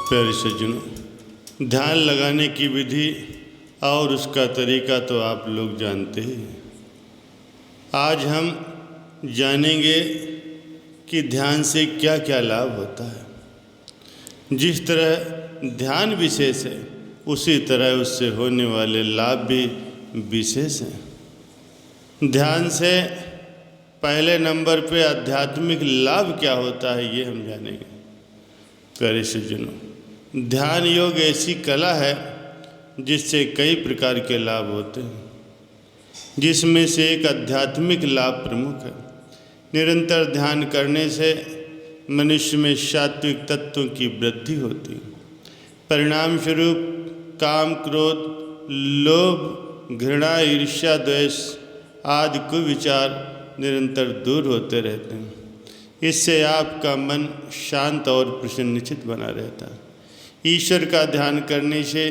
प्यारे सज्जनों, ध्यान लगाने की विधि और उसका तरीका तो आप लोग जानते हैं। आज हम जानेंगे कि ध्यान से क्या क्या लाभ होता है। जिस तरह ध्यान विशेष है, उसी तरह उससे होने वाले लाभ भी विशेष हैं। ध्यान से पहले नंबर पे आध्यात्मिक लाभ क्या होता है, ये हम जानेंगे। प्यारे सज्जनों, ध्यान योग ऐसी कला है जिससे कई प्रकार के लाभ होते हैं, जिसमें से एक आध्यात्मिक लाभ प्रमुख है। निरंतर ध्यान करने से मनुष्य में सात्विक तत्वों की वृद्धि होती है। परिणाम स्वरूप काम, क्रोध, लोभ, घृणा, ईर्ष्या, द्वेष आदि कुविचार निरंतर दूर होते रहते हैं। इससे आपका मन शांत और प्रसन्नचित्त बना रहता है। ईश्वर का ध्यान करने से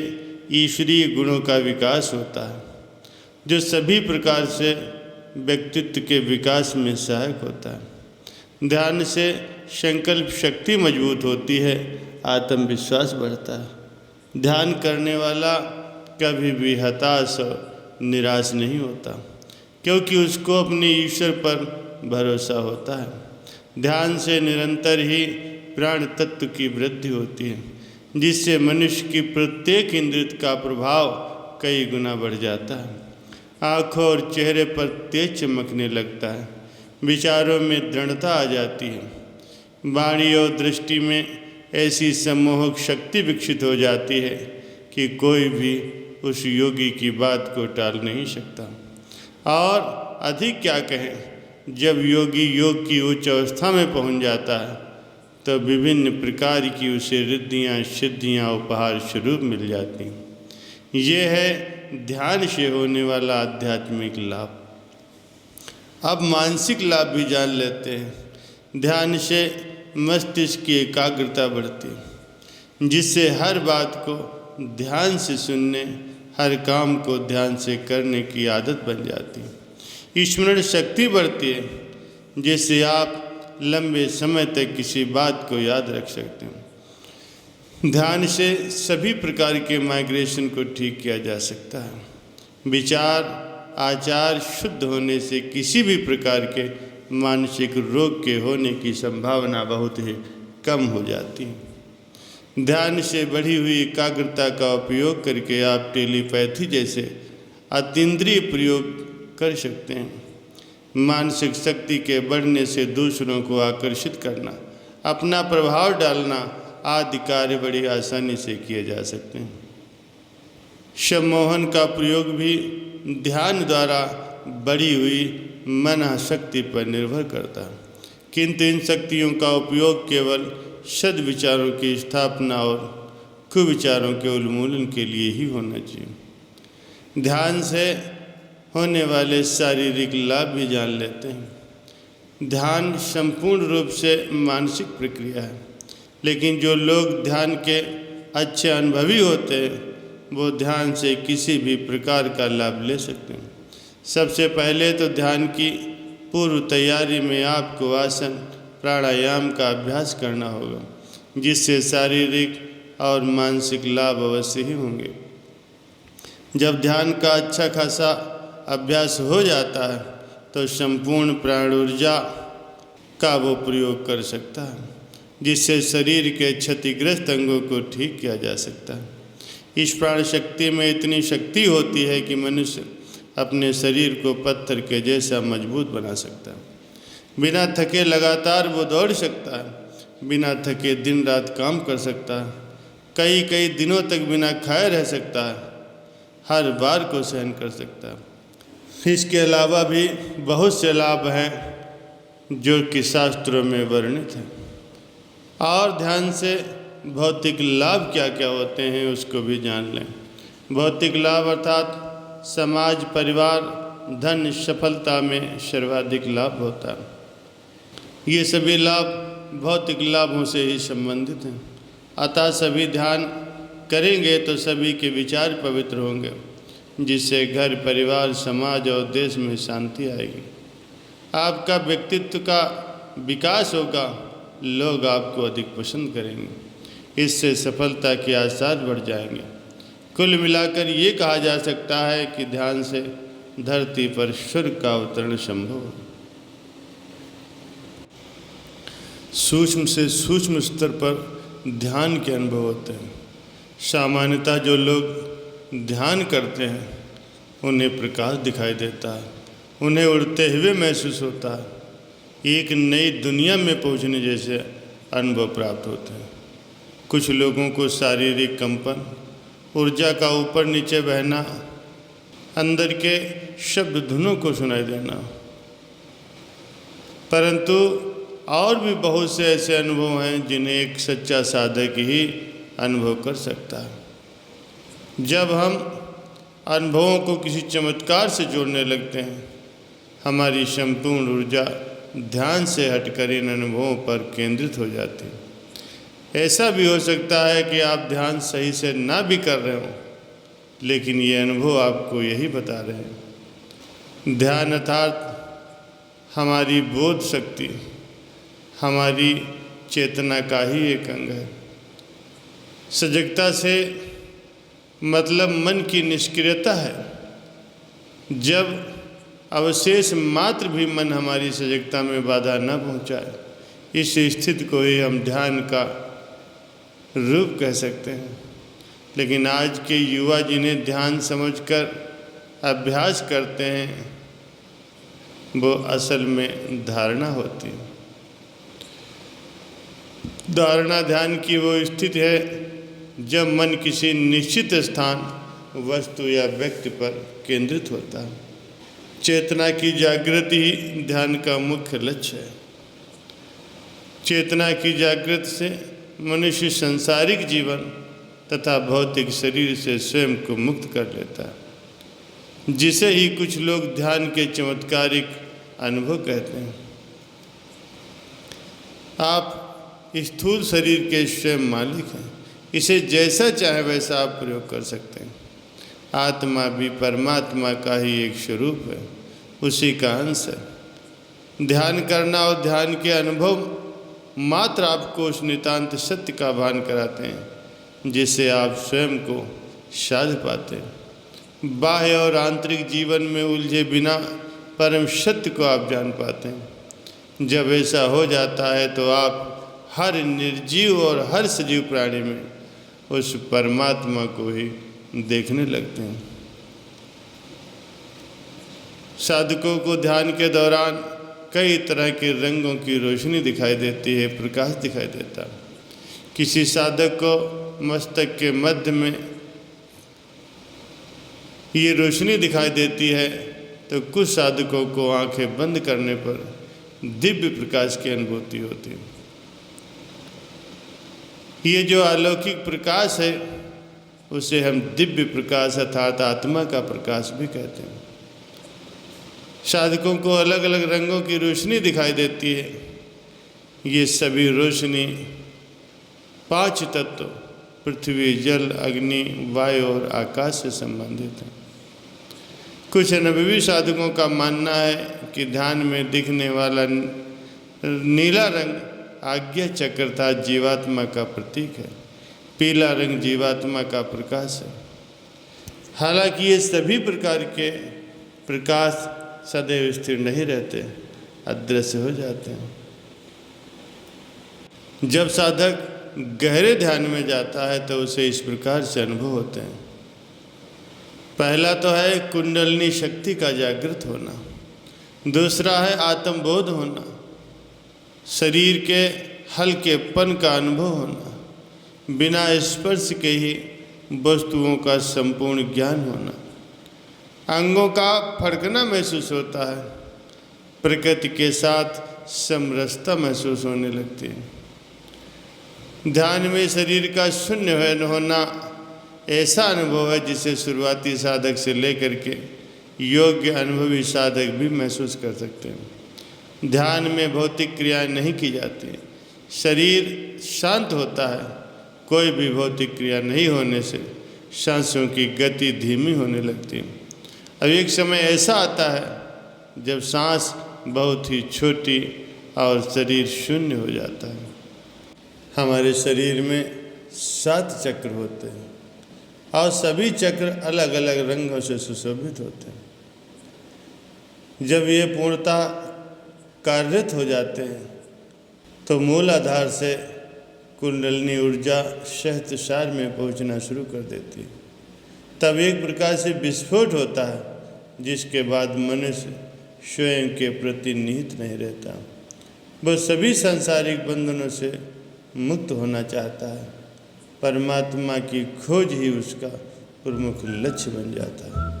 ईश्वरीय गुणों का विकास होता है, जो सभी प्रकार से व्यक्तित्व के विकास में सहायक होता है। ध्यान से संकल्प शक्ति मजबूत होती है, आत्मविश्वास बढ़ता है। ध्यान करने वाला कभी भी हताश और निराश नहीं होता, क्योंकि उसको अपने ईश्वर पर भरोसा होता है। ध्यान से निरंतर ही प्राण तत्व की वृद्धि होती है, जिससे मनुष्य की प्रत्येक इंद्रिय का प्रभाव कई गुना बढ़ जाता है। आँखों और चेहरे पर तेज चमकने लगता है। विचारों में दृढ़ता आ जाती है। वाणी और दृष्टि में ऐसी सम्मोहक शक्ति विकसित हो जाती है कि कोई भी उस योगी की बात को टाल नहीं सकता। और अधिक क्या कहें, जब योगी योग की उच्च अवस्था में पहुंच जाता है, तो विभिन्न प्रकार की उसे रिद्धियाँ, सिद्धियाँ, उपहार स्वरूप मिल जाती हैं। ये है ध्यान से होने वाला आध्यात्मिक लाभ। अब मानसिक लाभ भी जान लेते हैं। ध्यान से मस्तिष्क की एकाग्रता बढ़ती है, जिससे हर बात को ध्यान से सुनने, हर काम को ध्यान से करने की आदत बन जाती है। स्मरण शक्ति बढ़ती है, जिससे आप लंबे समय तक किसी बात को याद रख सकते हैं। ध्यान से सभी प्रकार के माइग्रेशन को ठीक किया जा सकता है। विचार आचार शुद्ध होने से किसी भी प्रकार के मानसिक रोग के होने की संभावना बहुत ही कम हो जाती है। ध्यान से बढ़ी हुई एकाग्रता का उपयोग करके आप टेलीपैथी जैसे अतीन्द्रिय प्रयोग कर सकते हैं। मानसिक शक्ति के बढ़ने से दूसरों को आकर्षित करना, अपना प्रभाव डालना आदि कार्य बड़ी आसानी से किए जा सकते हैं। सम्मोहन का प्रयोग भी ध्यान द्वारा बढ़ी हुई मन शक्ति पर निर्भर करता है, किंतु इन शक्तियों का उपयोग केवल सद्विचारों की स्थापना और कुविचारों के उन्मूलन के लिए ही होना चाहिए। ध्यान से होने वाले शारीरिक लाभ भी जान लेते हैं। ध्यान संपूर्ण रूप से मानसिक प्रक्रिया है, लेकिन जो लोग ध्यान के अच्छे अनुभवी होते हैं, वो ध्यान से किसी भी प्रकार का लाभ ले सकते हैं। सबसे पहले तो ध्यान की पूर्व तैयारी में आपको आसन प्राणायाम का अभ्यास करना होगा, जिससे शारीरिक और मानसिक लाभ अवश्य ही होंगे। जब ध्यान का अच्छा खासा अभ्यास हो जाता है, तो संपूर्ण प्राण ऊर्जा का वो प्रयोग कर सकता है, जिससे शरीर के क्षतिग्रस्त अंगों को ठीक किया जा सकता है। इस प्राण शक्ति में इतनी शक्ति होती है कि मनुष्य अपने शरीर को पत्थर के जैसा मजबूत बना सकता है। बिना थके लगातार वो दौड़ सकता है। बिना थके दिन रात काम कर सकता है। कई कई दिनों तक बिना खाए रह सकता है। हर बार को सहन कर सकता है। इसके अलावा भी बहुत से लाभ हैं जो कि शास्त्रों में वर्णित हैं। और ध्यान से भौतिक लाभ क्या क्या होते हैं, उसको भी जान लें। भौतिक लाभ अर्थात समाज, परिवार, धन, सफलता में सर्वाधिक लाभ होता है। ये सभी लाभ भौतिक लाभों से ही संबंधित हैं। अतः सभी ध्यान करेंगे तो सभी के विचार पवित्र होंगे, जिससे घर, परिवार, समाज और देश में शांति आएगी। आपका व्यक्तित्व का विकास होगा। लोग आपको अधिक पसंद करेंगे। इससे सफलता के आसार बढ़ जाएंगे। कुल मिलाकर ये कहा जा सकता है कि ध्यान से धरती पर स्वर्ग का अवतरण संभव है। सूक्ष्म से सूक्ष्म स्तर पर ध्यान के अनुभव होते हैं। सामान्यतः जो लोग ध्यान करते हैं उन्हें प्रकाश दिखाई देता है, उन्हें उड़ते हुए महसूस होता है, एक नई दुनिया में पहुंचने जैसे अनुभव प्राप्त होते हैं। कुछ लोगों को शारीरिक कंपन, ऊर्जा का ऊपर नीचे बहना, अंदर के शब्द धुनों को सुनाई देना, परंतु और भी बहुत से ऐसे अनुभव हैं जिन्हें एक सच्चा साधक ही अनुभव कर सकता है। जब हम अनुभवों को किसी चमत्कार से जोड़ने लगते हैं, हमारी संपूर्ण ऊर्जा ध्यान से हटकर इन अनुभवों पर केंद्रित हो जाती है। ऐसा भी हो सकता है कि आप ध्यान सही से ना भी कर रहे हों, लेकिन ये अनुभव आपको यही बता रहे हैं। ध्यान अर्थात हमारी बोध शक्ति, हमारी चेतना का ही एक अंग है। सजगता से मतलब मन की निष्क्रियता है। जब अवशेष मात्र भी मन हमारी सजगता में बाधा न पहुंचाए, इस स्थिति को ही हम ध्यान का रूप कह सकते हैं। लेकिन आज के युवा जिन्हें ध्यान समझकर अभ्यास करते हैं, वो असल में धारणा होती है। धारणा ध्यान की वो स्थिति है जब मन किसी निश्चित स्थान, वस्तु या व्यक्ति पर केंद्रित होता है। चेतना की जागृति ही ध्यान का मुख्य लक्ष्य है। चेतना की जागृति से मनुष्य सांसारिक जीवन तथा भौतिक शरीर से स्वयं को मुक्त कर लेता है, जिसे ही कुछ लोग ध्यान के चमत्कारिक अनुभव कहते हैं। आप स्थूल शरीर के स्वयं मालिक हैं, इसे जैसा चाहे वैसा आप प्रयोग कर सकते हैं। आत्मा भी परमात्मा का ही एक स्वरूप है, उसी का अंश है। ध्यान करना और ध्यान के अनुभव मात्र आपको उस नितांत सत्य का भान कराते हैं जिससे आप स्वयं को साध पाते हैं। बाह्य और आंतरिक जीवन में उलझे बिना परम सत्य को आप जान पाते हैं। जब ऐसा हो जाता है तो आप हर निर्जीव और हर सजीव प्राणी में उस परमात्मा को ही देखने लगते हैं। साधकों को ध्यान के दौरान कई तरह के रंगों की रोशनी दिखाई देती है, प्रकाश दिखाई देता है। किसी साधक को मस्तक के मध्य में ये रोशनी दिखाई देती है, तो कुछ साधकों को आंखें बंद करने पर दिव्य प्रकाश की अनुभूति होती है। ये जो अलौकिक प्रकाश है उसे हम दिव्य प्रकाश अर्थात आत्मा का प्रकाश भी कहते हैं। साधकों को अलग अलग रंगों की रोशनी दिखाई देती है। ये सभी रोशनी 5 तत्व पृथ्वी, जल, अग्नि, वायु और आकाश से संबंधित है। कुछ अनुभवी साधकों का मानना है कि ध्यान में दिखने वाला नीला रंग आज्ञा चक्र था जीवात्मा का प्रतीक है। पीला रंग जीवात्मा का प्रकाश है। हालांकि ये सभी प्रकार के प्रकाश सदैव स्थिर नहीं रहते, अदृश्य हो जाते हैं। जब साधक गहरे ध्यान में जाता है तो उसे इस प्रकार से अनुभव होते हैं। पहला तो है कुंडलिनी शक्ति का जागृत होना, दूसरा है आत्मबोध होना, शरीर के हल्केपन का अनुभव होना, बिना स्पर्श के ही वस्तुओं का संपूर्ण ज्ञान होना, अंगों का फड़कना महसूस होता है, प्रकृति के साथ समरसता महसूस होने लगती है। ध्यान में शरीर का शून्य होना ऐसा अनुभव है जिसे शुरुआती साधक से लेकर के योग्य अनुभवी साधक भी महसूस कर सकते हैं। ध्यान में भौतिक क्रियाएं नहीं की जाती, शरीर शांत होता है। कोई भी भौतिक क्रिया नहीं होने से सांसों की गति धीमी होने लगती है। अब एक समय ऐसा आता है जब सांस बहुत ही छोटी और शरीर शून्य हो जाता है। हमारे शरीर में 7 चक्र होते हैं और सभी चक्र अलग अलग रंगों से सुशोभित होते हैं। जब ये पूर्णतः कार्यरत हो जाते हैं तो मूल आधार से कुंडलिनी ऊर्जा सहस्त्रार में पहुंचना शुरू कर देती है। तब एक प्रकार से विस्फोट होता है, जिसके बाद मनुष्य स्वयं के प्रति निहित नहीं रहता। वह सभी सांसारिक बंधनों से मुक्त होना चाहता है। परमात्मा की खोज ही उसका प्रमुख लक्ष्य बन जाता है।